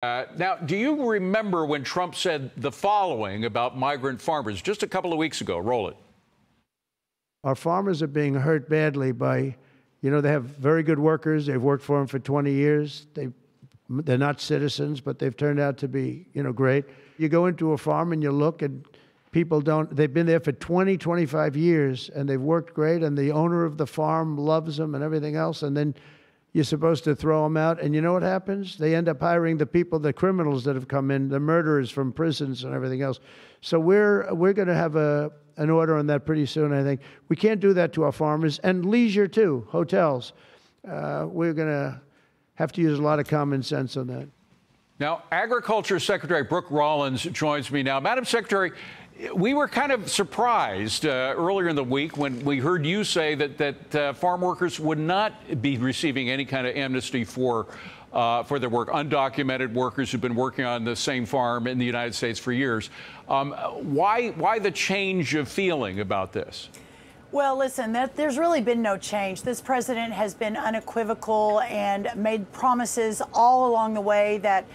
Now, do you remember when Trump said the following about migrant farmers just a couple of weeks ago? Roll it. Our farmers are being hurt badly by, they have very good workers. They've worked for them for 20 years. They're not citizens, but they've turned out to be, great. You go into a farm and you look and they've been there for 20, 25 years and they've worked great and the owner of the farm loves them and everything else. And then you're supposed to throw them out. And you know what happens? They end up hiring the criminals that have come in, the murderers from prisons and everything else. So we're going to have an order on that pretty soon, I think. We can't do that to our farmers. And leisure, too, hotels. We're going to have to use a lot of common sense on that. Now, Agriculture Secretary Brooke Rollins joins me now. Madam Secretary, we were kind of surprised earlier in the week when we heard you say that farm workers would not be receiving any kind of amnesty for their work, undocumented workers who've been working on the same farm in the United States for years. Why the change of feeling about this? Well, listen, there's really been no change. This president has been unequivocal and made promises all along the way that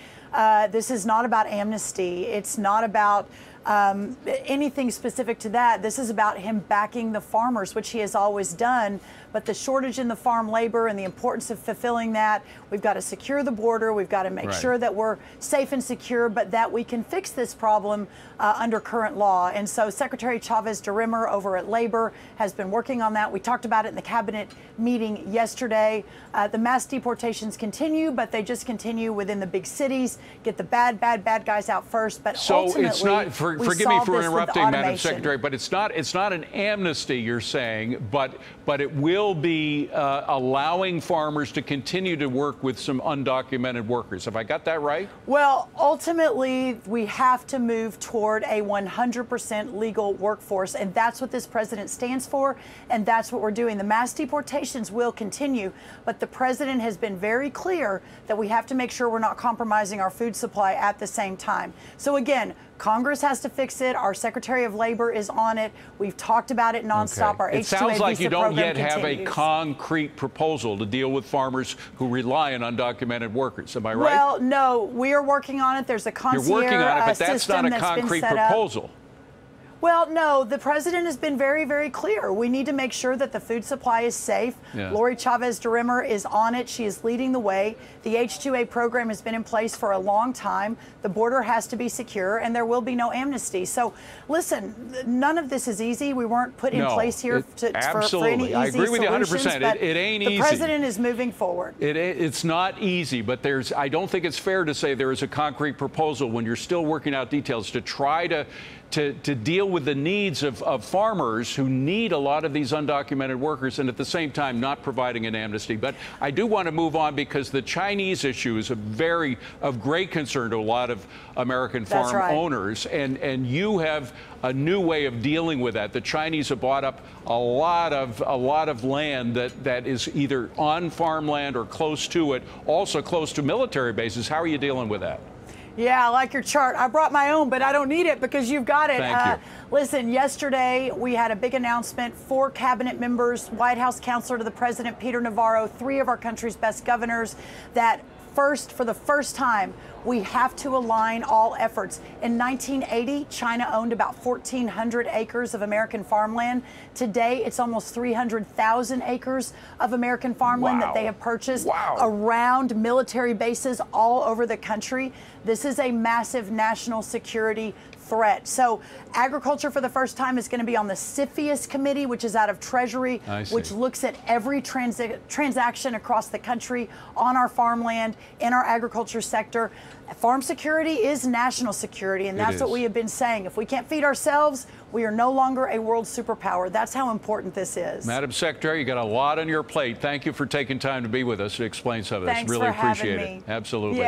this is not about amnesty. It's not about anything specific to that. This is about him backing the farmers, which he has always done. But the shortage in the farm labor and the importance of fulfilling that, we've got to secure the border. We've got to make sure that we're safe and secure, but that we can fix this problem under current law. And so Secretary Chavez DeRimmer over at Labor has been working on that. We talked about it in the cabinet meeting yesterday. The mass deportations continue, but they just continue within the big cities. Get the bad guys out first. But so ultimately, it's not. Forgive me for interrupting, Madam Secretary, but it's not an amnesty, you're saying, but it will be allowing farmers to continue to work with some undocumented workers. Have I got that right? Well, ultimately, we have to move toward a 100% legal workforce, and that's what this president stands for, and that's what we're doing. The mass deportations will continue, but the president has been very clear that we have to make sure we're not compromising our food supply at the same time. So again, Congress has to fix it. Our Secretary of Labor is on it. We've talked about it nonstop. Okay. Our It sounds like you don't yet have a continues. Concrete proposal to deal with farmers who rely on undocumented workers. Am I right? Well, no, we are working on it. There's a concierge You're working on it, but that's not a concrete proposal. Well, no, the president has been very, very clear. We need to make sure that the food supply is safe. Lori Chavez DeRimmer is on it. She is leading the way. The H-2A program has been in place for a long time. The border has to be secure, and there will be no amnesty. So, listen, none of this is easy. We weren't put in place here for any easy I agree with you 100%. It ain't easy. The president is moving forward. It's not easy, but I don't think it's fair to say there is a concrete proposal when you're still working out details to try to deal with the needs of farmers who need a lot of these undocumented workers and at the same time not providing an amnesty. But I do want to move on because the Chinese issue is of great concern to a lot of American farm owners. And you have a new way of dealing with that. The Chinese have bought up a lot of land that is either on farmland or close to it, also close to military bases. How are you dealing with that? Yeah, I like your chart. I brought my own, but I don't need it because you've got it. Thank you. Listen, yesterday we had a big announcement. 4 cabinet members, White House counselor to the president, Peter Navarro, 3 of our country's best governors, that for the first time, we have to align all efforts. In 1980, China owned about 1,400 acres of American farmland. Today, it's almost 300,000 acres of American farmland that they have purchased around military bases all over the country. This is a massive national security threat. So agriculture for the first time is going to be on the CFIUS committee, which is out of Treasury, which looks at every transaction across the country on our farmland, in our agriculture sector. Farm security is national security, and that's what we have been saying. If we can't feed ourselves, we are no longer a world superpower. That's how important this is. Madam Secretary, you got a lot on your plate. Thank you for taking time to be with us to explain some of this. Thanks really for appreciate having it. me. Absolutely. Yeah.